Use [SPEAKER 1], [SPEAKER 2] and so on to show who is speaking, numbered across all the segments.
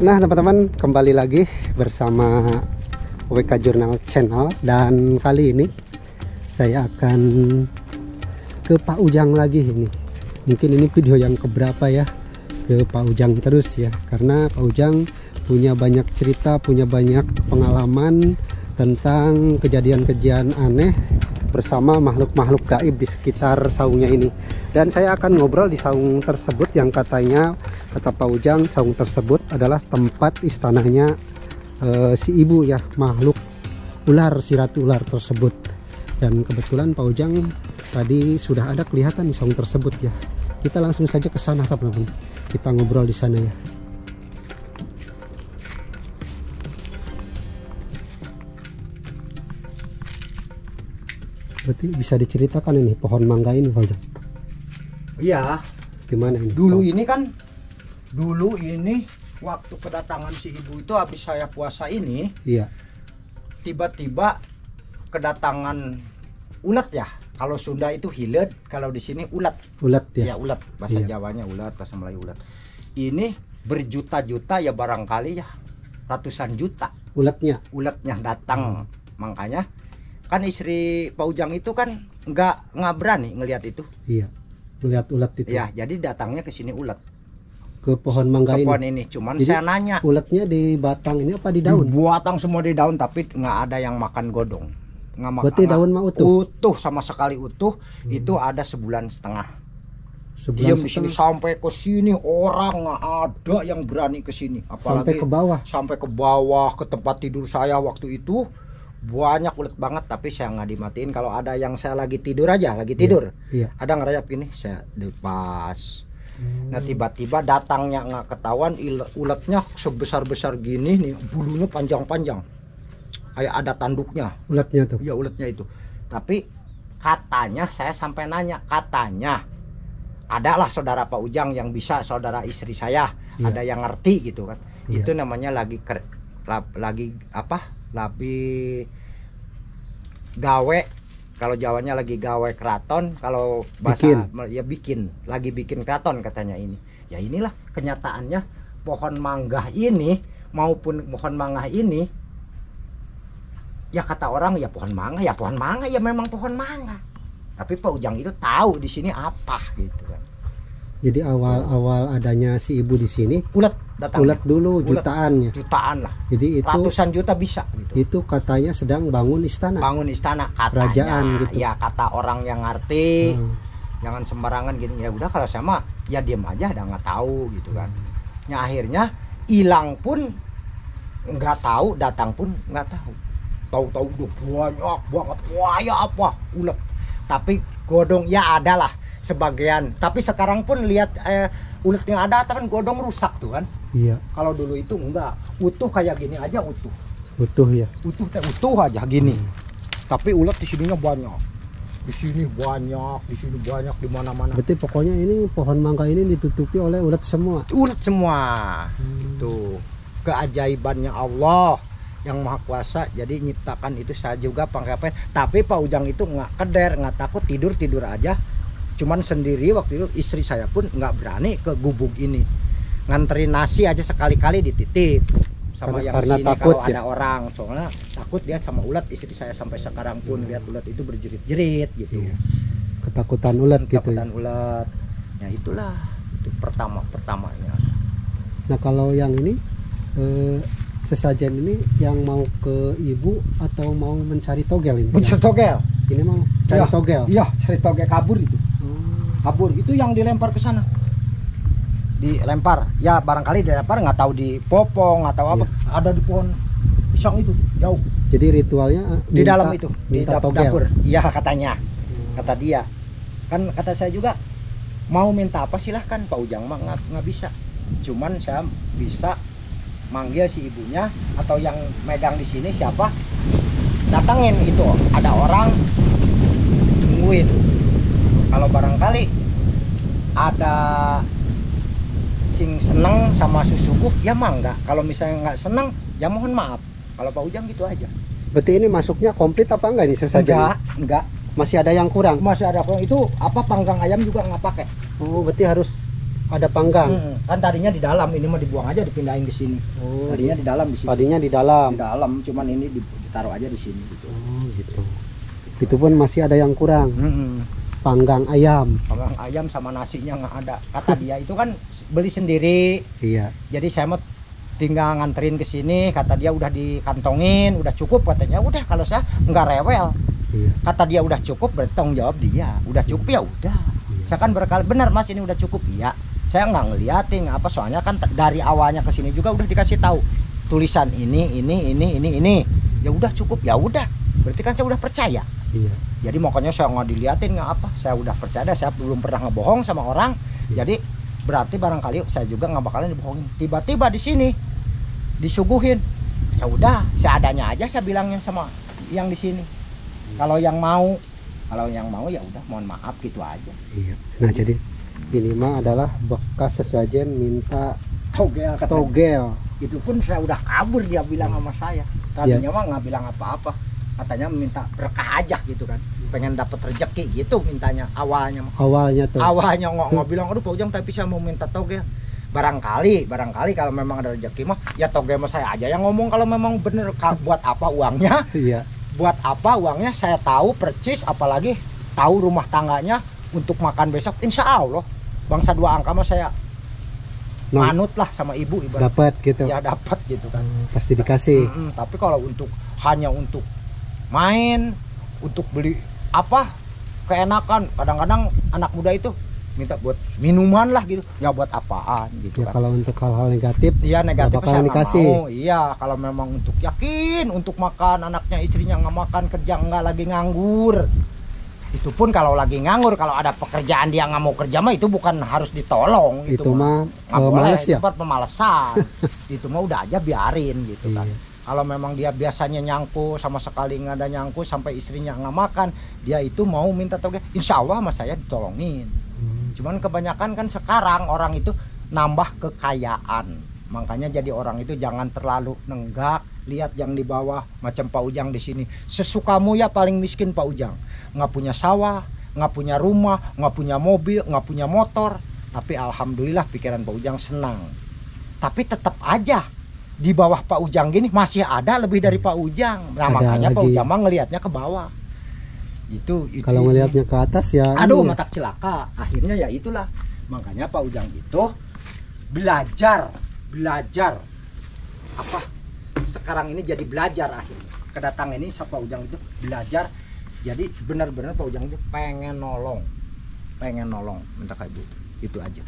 [SPEAKER 1] Nah teman-teman, kembali lagi bersama WK Jurnal Channel. Dan kali ini saya akan ke Pak Ujang lagi ini. Mungkin ini video yang keberapa ya, ke Pak Ujang terus ya. Karena Pak Ujang punya banyak cerita, punya banyak pengalaman tentang kejadian-kejadian aneh bersama makhluk-makhluk gaib di sekitar saungnya ini. Dan saya akan ngobrol di saung tersebut yang katanya, kata Pak Ujang, saung tersebut adalah tempat istananya si ibu ya, makhluk ular, si ratu ular tersebut. Dan kebetulan Pak Ujang tadi sudah ada kelihatan di saung tersebut ya. Kita langsung saja ke sana teman-teman. Kita ngobrol di sana ya. Berarti bisa diceritakan ini pohon mangga ini Pak Ujang?
[SPEAKER 2] Iya.
[SPEAKER 1] Gimana ini?
[SPEAKER 2] Dulu ini waktu kedatangan si ibu itu habis saya puasa ini,
[SPEAKER 1] Iya.
[SPEAKER 2] tiba-tiba kedatangan ulat ya. Kalau Sunda itu hilet, kalau di sini ulat.
[SPEAKER 1] Ulat ya.
[SPEAKER 2] Ya ulat, bahasa
[SPEAKER 1] Iya.
[SPEAKER 2] Jawanya ulat, bahasa Melayu ulat. Ini berjuta-juta ya, barangkali ya ratusan juta
[SPEAKER 1] Ulatnya.
[SPEAKER 2] ulatnya datang. Makanya kan istri Pak Ujang itu kan nggak berani ngelihat itu.
[SPEAKER 1] Iya. Melihat ulat itu.
[SPEAKER 2] Ya, jadi datangnya ke sini ulat.
[SPEAKER 1] Ke pohon mangga
[SPEAKER 2] Ke
[SPEAKER 1] ini.
[SPEAKER 2] pohon ini. Cuman
[SPEAKER 1] Jadi,
[SPEAKER 2] saya nanya,
[SPEAKER 1] ulatnya di batang ini apa di daun?
[SPEAKER 2] batang semua di daun, tapi nggak ada yang makan godong.
[SPEAKER 1] Berarti daun mah utuh?
[SPEAKER 2] Utuh, sama sekali utuh. Itu ada sebulan setengah.
[SPEAKER 1] Sebulan
[SPEAKER 2] Diam di sini
[SPEAKER 1] setengah.
[SPEAKER 2] sampai ke sini, orang nggak ada yang berani ke sini.
[SPEAKER 1] Sampai ke bawah.
[SPEAKER 2] Sampai ke bawah, ke tempat tidur saya waktu itu banyak ulet banget, tapi saya nggak dimatiin. Kalau ada yang saya lagi tidur aja, lagi tidur,
[SPEAKER 1] Iya.
[SPEAKER 2] ada ngerayap ini, saya lepas. Nah tiba-tiba datangnya nggak ketahuan, uletnya sebesar-besar gini nih, bulunya panjang-panjang, kayak ada tanduknya.
[SPEAKER 1] Ulatnya tuh.
[SPEAKER 2] Ya uletnya itu. Tapi katanya, saya sampai nanya, katanya adalah saudara Pak Ujang yang bisa, saudara istri saya,
[SPEAKER 1] Iya.
[SPEAKER 2] ada yang ngerti gitu kan.
[SPEAKER 1] Iya.
[SPEAKER 2] Itu namanya lagi gawe. Kalau Jawanya lagi gawe keraton, kalau bahasa ya lagi bikin keraton katanya ini. Ya inilah kenyataannya, pohon mangga ini maupun pohon mangga ini, ya kata orang ya pohon mangga ya memang pohon mangga. Tapi Pak Ujang itu tahu di sini apa gitu kan.
[SPEAKER 1] Jadi awal adanya si ibu di sini
[SPEAKER 2] Ulat datang.
[SPEAKER 1] ulat dulu jutaannya.
[SPEAKER 2] Jutaan lah.
[SPEAKER 1] Jadi itu
[SPEAKER 2] Ratusan juta bisa gitu.
[SPEAKER 1] itu katanya sedang bangun istana.
[SPEAKER 2] Bangun istana katanya.
[SPEAKER 1] Kerajaan gitu.
[SPEAKER 2] Ya kata orang yang ngerti.
[SPEAKER 1] Hmm.
[SPEAKER 2] Jangan sembarangan gini. Ya udah, kalau saya mah ya diam aja, udah nggak tahu gitu kan. Ya akhirnya hilang pun nggak tahu, datang pun nggak tahu. Tahu-tahu udah banyak banget. Wah ya apa ulat. Tapi godong ya ada lah sebagian. Tapi sekarang pun lihat ulat yang ada kan godong rusak tuh kan.
[SPEAKER 1] Iya.
[SPEAKER 2] Kalau dulu itu enggak, utuh kayak gini aja utuh.
[SPEAKER 1] Utuh ya.
[SPEAKER 2] Utuh aja gini. Tapi ulat di sininya banyak. Di sini banyak, di sini banyak, di mana-mana.
[SPEAKER 1] Berarti pokoknya ini pohon mangga ini ditutupi oleh ulat semua.
[SPEAKER 2] Ulat semua. Itu keajaibannya Allah yang Maha Kuasa. Jadi nyiptakan itu saya juga pakai apa. Tapi Pak Ujang itu nggak keder, nggak takut, tidur aja. Cuman sendiri waktu itu, istri saya pun nggak berani ke gubuk ini. Nganterin nasi aja sekali-kali dititip sama
[SPEAKER 1] Karena
[SPEAKER 2] yang di sini
[SPEAKER 1] takut
[SPEAKER 2] kalau
[SPEAKER 1] ya?
[SPEAKER 2] ada orang. Soalnya takut dia sama ulat. Istri saya sampai sekarang pun lihat ulat itu berjerit-jerit gitu.
[SPEAKER 1] Iya. Ketakutan ulat gitu ya.
[SPEAKER 2] Ketakutan ulat. Ya itulah, itu pertamanya.
[SPEAKER 1] Nah kalau yang ini sesajen ini yang mau ke ibu atau mau mencari togel ini?
[SPEAKER 2] Mencari togel.
[SPEAKER 1] Ini mau cari
[SPEAKER 2] Ya,
[SPEAKER 1] togel.
[SPEAKER 2] Iya, cari togel, kabur itu. Kabur itu yang dilempar ke sana. Dilempar. Ya barangkali dilempar, nggak tahu di popong, nggak tahu apa.
[SPEAKER 1] Iya.
[SPEAKER 2] Ada di pohon pisang itu, jauh.
[SPEAKER 1] Jadi ritualnya
[SPEAKER 2] Di dalam itu, di
[SPEAKER 1] minta togel.
[SPEAKER 2] dapur. Iya katanya. Kata dia. Kan kata saya juga, mau minta apa silahkan, Pak Ujang mah nggak bisa. Cuman saya bisa manggil si ibunya atau yang megang di sini siapa, datangin itu, ada orang tungguin. Kalau barangkali ada sing seneng sama susukuk ya mangga. Kalau misalnya nggak seneng ya mohon maaf. Kalau Pak Ujang gitu aja.
[SPEAKER 1] Berarti ini masuknya komplit apa enggak ini sesajen?
[SPEAKER 2] Enggak.
[SPEAKER 1] Masih ada yang kurang.
[SPEAKER 2] Masih ada kurang. Itu apa, panggang ayam juga nggak pakai.
[SPEAKER 1] Oh, berarti harus ada panggang.
[SPEAKER 2] Kan tadinya di dalam, ini mah dibuang aja, dipindahin ke sini.
[SPEAKER 1] Oh,
[SPEAKER 2] Tadinya di dalam di sini.
[SPEAKER 1] tadinya di dalam.
[SPEAKER 2] Di dalam, cuman ini ditaruh aja di sini gitu.
[SPEAKER 1] Oh, gitu. Itu pun masih ada yang kurang. Panggang ayam.
[SPEAKER 2] Panggang ayam sama nasinya nggak ada. Kata dia itu kan beli sendiri.
[SPEAKER 1] Iya.
[SPEAKER 2] Jadi saya mau tinggal nganterin ke sini. Kata dia udah dikantongin, udah cukup katanya. Udah kalau saya nggak rewel.
[SPEAKER 1] Iya.
[SPEAKER 2] Kata dia udah cukup, bertanggung jawab dia. Udah cukup ya udah. Saya kan berkali benar Mas ini udah cukup ya. Saya nggak ngeliatin apa soalnya kan dari awalnya ke sini juga udah dikasih tahu tulisan ini. Ya udah cukup ya udah. Berarti kan saya udah percaya.
[SPEAKER 1] Iya.
[SPEAKER 2] Jadi makanya saya nggak diliatin nggak apa. Saya udah percaya. Saya belum pernah ngebohong sama orang. Jadi berarti barangkali saya juga nggak bakalan dibohongin. Tiba-tiba di sini disuguhin. Ya udah seadanya aja saya bilangin sama yang di sini. Kalau yang mau ya udah mohon maaf gitu aja.
[SPEAKER 1] Iya. Nah jadi ini mah adalah bekas sesajen minta
[SPEAKER 2] Togel katanya.
[SPEAKER 1] togel.
[SPEAKER 2] Itu pun saya udah kabur dia bilang sama saya. Tadinya mah nggak bilang apa-apa. Katanya minta berkah aja gitu kan. Pengen dapat rezeki gitu mintanya awalnya mah.
[SPEAKER 1] Awalnya tuh.
[SPEAKER 2] Awalnya nggak bilang aduh Pak Ujang tapi saya mau minta togel. Barangkali kalau memang ada rezeki mah ya togel mah saya aja yang ngomong kalau memang bener buat apa uangnya.
[SPEAKER 1] Iya.
[SPEAKER 2] Buat apa uangnya saya tahu percis, apalagi tahu rumah tangganya untuk makan besok insya Allah bangsa 2 angka mah saya manut lah sama ibu ibarat
[SPEAKER 1] Dapat gitu.
[SPEAKER 2] ya dapat gitu kan.
[SPEAKER 1] Pasti dikasih.
[SPEAKER 2] Tapi kalau hanya untuk main, untuk beli apa keenakan, kadang-kadang anak muda itu minta buat minuman lah gitu ya buat apaan gitu
[SPEAKER 1] Ya
[SPEAKER 2] kan.
[SPEAKER 1] kalau untuk hal-hal negatif,
[SPEAKER 2] Iya negatif
[SPEAKER 1] bakalan
[SPEAKER 2] saya nggak
[SPEAKER 1] dikasih.
[SPEAKER 2] mau. Iya kalau memang untuk yakin untuk makan anaknya istrinya nggak makan kerja nggak lagi nganggur. Itu pun kalau lagi nganggur kalau ada pekerjaan dia nggak mau kerja mah itu bukan harus ditolong.
[SPEAKER 1] Itu mah
[SPEAKER 2] nggak boleh.
[SPEAKER 1] males ya.
[SPEAKER 2] Itu buat pemalesan. Itu mah udah aja biarin gitu kan.
[SPEAKER 1] Iya.
[SPEAKER 2] Kalau memang dia biasanya nyangku sama sekali nggak ada nyangku sampai istrinya nggak makan, dia itu mau minta togel, insya Allah sama saya ditolongin. Cuman kebanyakan kan sekarang orang itu nambah kekayaan. Makanya jadi orang itu jangan terlalu nenggak. Lihat yang di bawah macam Pak Ujang di sini. Sesukamu ya paling miskin Pak Ujang. Nggak punya sawah, nggak punya rumah, nggak punya mobil, nggak punya motor. Tapi alhamdulillah pikiran Pak Ujang senang. Tapi tetap aja di bawah Pak Ujang gini masih ada lebih dari Pak Ujang. Nah
[SPEAKER 1] Ada
[SPEAKER 2] makanya
[SPEAKER 1] lagi.
[SPEAKER 2] Pak Ujang mah ngelihatnya ke bawah. Itu
[SPEAKER 1] Kalau ngelihatnya ke atas ya.
[SPEAKER 2] aduh
[SPEAKER 1] ini ya.
[SPEAKER 2] mata celaka. Akhirnya ya itulah. Makanya Pak Ujang itu belajar apa sekarang ini jadi belajar akhirnya. Kedatangan ini Pak Ujang itu belajar. Jadi benar-benar Pak Ujang itu pengen nolong minta kayak gitu. Itu aja.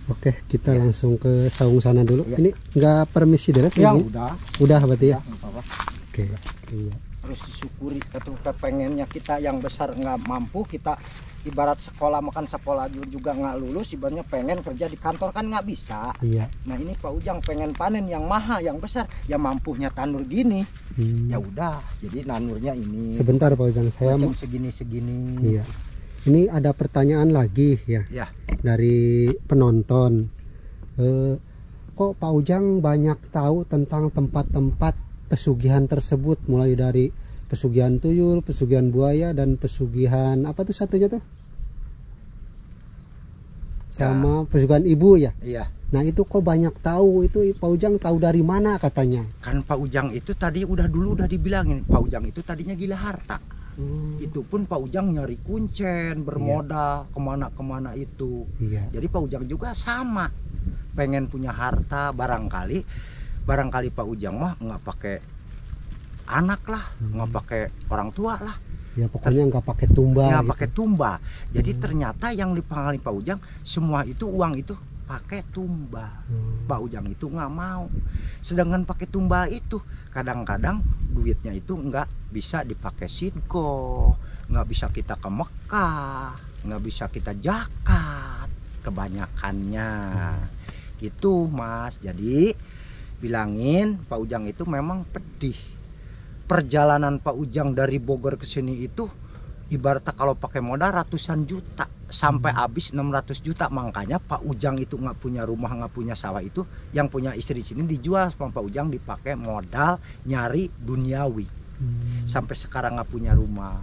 [SPEAKER 1] Oke, kita
[SPEAKER 2] Ya.
[SPEAKER 1] langsung ke saung sana dulu.
[SPEAKER 2] Ya.
[SPEAKER 1] Ini nggak permisi deret
[SPEAKER 2] Ya
[SPEAKER 1] ini?
[SPEAKER 2] udah
[SPEAKER 1] berarti ya.
[SPEAKER 2] nggak apa-apa.
[SPEAKER 1] Oke. Iya.
[SPEAKER 2] Harus disyukuri itu kepengennya kita yang besar nggak mampu, kita ibarat sekolah makan sekolah juga nggak lulus, ibaratnya pengen kerja di kantor kan nggak bisa.
[SPEAKER 1] Iya.
[SPEAKER 2] Nah ini Pak Ujang pengen panen yang maha yang besar, yang mampunya tanur gini. Ya udah, jadi nanurnya ini
[SPEAKER 1] Sebentar Pak Ujang, saya
[SPEAKER 2] macam segini.
[SPEAKER 1] iya. Ini ada pertanyaan lagi ya
[SPEAKER 2] Ya.
[SPEAKER 1] dari penonton. Kok Pak Ujang banyak tahu tentang tempat-tempat pesugihan tersebut, mulai dari pesugihan tuyul, pesugihan buaya, dan pesugihan apa tuh satunya tuh? Sama pesugihan ibu ya.
[SPEAKER 2] Iya.
[SPEAKER 1] Nah itu kok banyak tahu, itu Pak Ujang tahu dari mana katanya?
[SPEAKER 2] Kan Pak Ujang itu tadi dulu udah dibilangin, Pak Ujang itu tadinya gila harta. Itu pun Pak Ujang nyari kuncen, bermodal kemana-kemana itu.
[SPEAKER 1] Iya.
[SPEAKER 2] Jadi Pak Ujang juga sama, pengen punya harta. Barangkali Pak Ujang mah nggak pakai anak lah, nggak pakai orang tua lah.
[SPEAKER 1] Ya pokoknya nggak pakai tumba.
[SPEAKER 2] Ya
[SPEAKER 1] gitu.
[SPEAKER 2] pakai tumba. Jadi ternyata yang dipanggil Pak Ujang semua itu uang itu pakai tumba. Pak Ujang itu nggak mau. Sedangkan pakai tumba itu kadang-kadang duitnya itu nggak bisa dipakai sidko, nggak bisa kita ke Mekah, nggak bisa kita zakat kebanyakannya. Gitu Mas. Jadi bilangin Pak Ujang itu memang pedih. Perjalanan Pak Ujang dari Bogor ke sini itu ibaratnya kalau pakai modal ratusan juta sampai habis 600 juta. Makanya Pak Ujang itu nggak punya rumah, nggak punya sawah, itu yang punya istri sini dijual sama Pak Ujang, dipakai modal nyari duniawi. Sampai sekarang nggak punya rumah.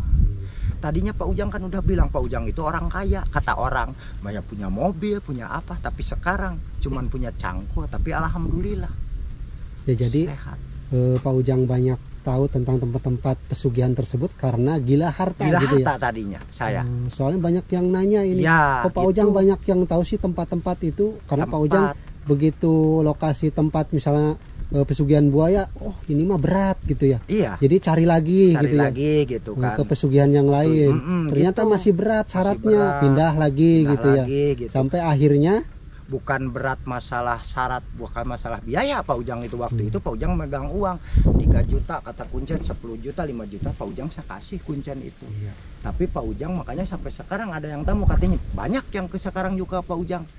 [SPEAKER 2] Tadinya Pak Ujang kan udah bilang Pak Ujang itu orang kaya, kata orang banyak punya mobil, punya apa, tapi sekarang cuman punya cangkul, tapi alhamdulillah
[SPEAKER 1] Ya jadi
[SPEAKER 2] sehat.
[SPEAKER 1] Pak Ujang banyak tahu tentang tempat-tempat pesugihan tersebut karena gila harta
[SPEAKER 2] Gila
[SPEAKER 1] gitu ya.
[SPEAKER 2] harta tadinya saya.
[SPEAKER 1] Soalnya banyak yang nanya ini.
[SPEAKER 2] Ya,
[SPEAKER 1] Kok Pak Ujang banyak yang tahu sih tempat-tempat itu? Karena Pak Ujang begitu lokasi tempat misalnya pesugihan buaya, oh ini mah berat gitu ya.
[SPEAKER 2] Iya.
[SPEAKER 1] Jadi cari lagi gitu
[SPEAKER 2] lagi
[SPEAKER 1] ya.
[SPEAKER 2] gitu kan.
[SPEAKER 1] Ke pesugihan yang lain. Ternyata
[SPEAKER 2] gitu.
[SPEAKER 1] masih berat syaratnya,
[SPEAKER 2] berat.
[SPEAKER 1] pindah lagi gitu ya.
[SPEAKER 2] Gitu.
[SPEAKER 1] Sampai akhirnya
[SPEAKER 2] bukan berat masalah syarat, bukan masalah biaya Pak Ujang itu waktu itu Pak Ujang megang uang 3 juta kata kuncen, 10 juta, 5 juta Pak Ujang saya kasih kuncen itu. Iya. Tapi Pak Ujang makanya sampai sekarang ada yang tamu katanya banyak yang ke sekarang juga Pak Ujang.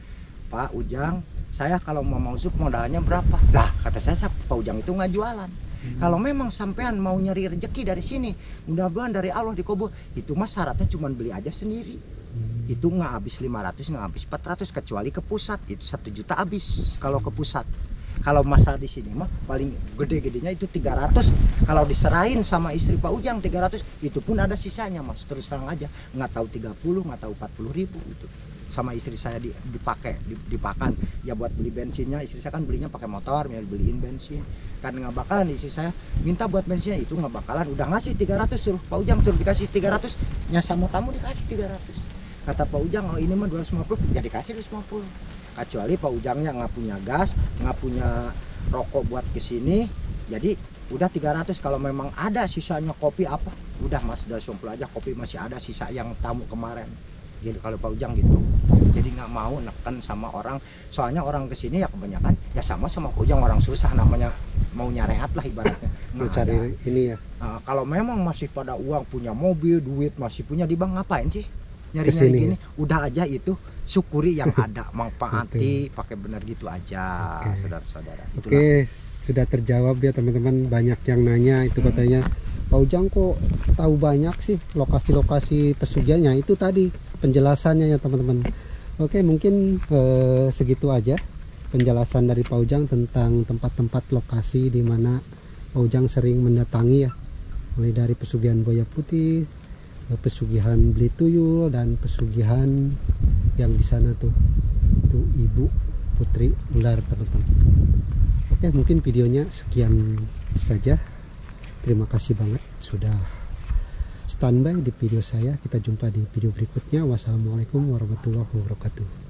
[SPEAKER 2] Pak Ujang, saya kalau mau masuk modalnya berapa? Lah kata saya Pak Ujang itu nggak jualan. Kalau memang sampean mau nyari rezeki dari sini, mudah-mudahan dari Allah dikabul, itu mas syaratnya cuma beli aja sendiri. Itu nggak habis 500, nggak habis 400, kecuali ke pusat itu 1 juta habis kalau ke pusat. Kalau masa di sini mah paling gede-gedenya itu 300. Kalau diserahin sama istri Pak Ujang 300, itu pun ada sisanya mas. Terus terang aja, nggak tahu 30, nggak tahu 40 ribu itu. Sama istri saya dipakan ya buat beli bensinnya. Istri saya kan belinya pakai motor, beliin bensin. Kan nggak bakalan istri saya minta buat bensinnya, itu nggak bakalan. Udah ngasih 300, suruh Pak Ujang suruh dikasih 300, nyasama tamu dikasih 300. Kata Pak Ujang, oh ini mah 250, ya dikasih 250. Kecuali Pak Ujangnya nggak punya gas, nggak punya rokok buat kesini, jadi udah 300. Kalau memang ada sisanya kopi apa, udah mas 250 aja, kopi masih ada sisa yang tamu kemarin. Jadi kalau Pak Ujang gitu, jadi nggak mau neken sama orang, soalnya orang kesini ya kebanyakan ya sama Pak Ujang, orang susah namanya, mau nyarehat lah ibaratnya.
[SPEAKER 1] Mau cari ini ya.
[SPEAKER 2] Kalau memang masih pada uang, punya mobil, duit masih punya, di bank ngapain sih nyari-nyari gini? Udah aja itu syukuri yang ada, manfaati, pakai benar gitu aja, saudara-saudara.
[SPEAKER 1] Oke, sudah terjawab ya teman-teman. Banyak yang nanya itu katanya, Pak Ujang kok tahu banyak sih lokasi-lokasi pesugihannya. Itu tadi penjelasannya ya teman-teman. Oke, mungkin segitu aja penjelasan dari Pak Ujang tentang tempat-tempat lokasi di mana Pak Ujang sering mendatangi ya, mulai dari pesugihan buaya putih, pesugihan beli tuyul, dan pesugihan yang di sana tuh Ibu Putri Ular teman-teman. Oke, mungkin videonya sekian saja. Terima kasih banget sudah standby di video saya. Kita jumpa di video berikutnya. Wassalamualaikum warahmatullahi wabarakatuh.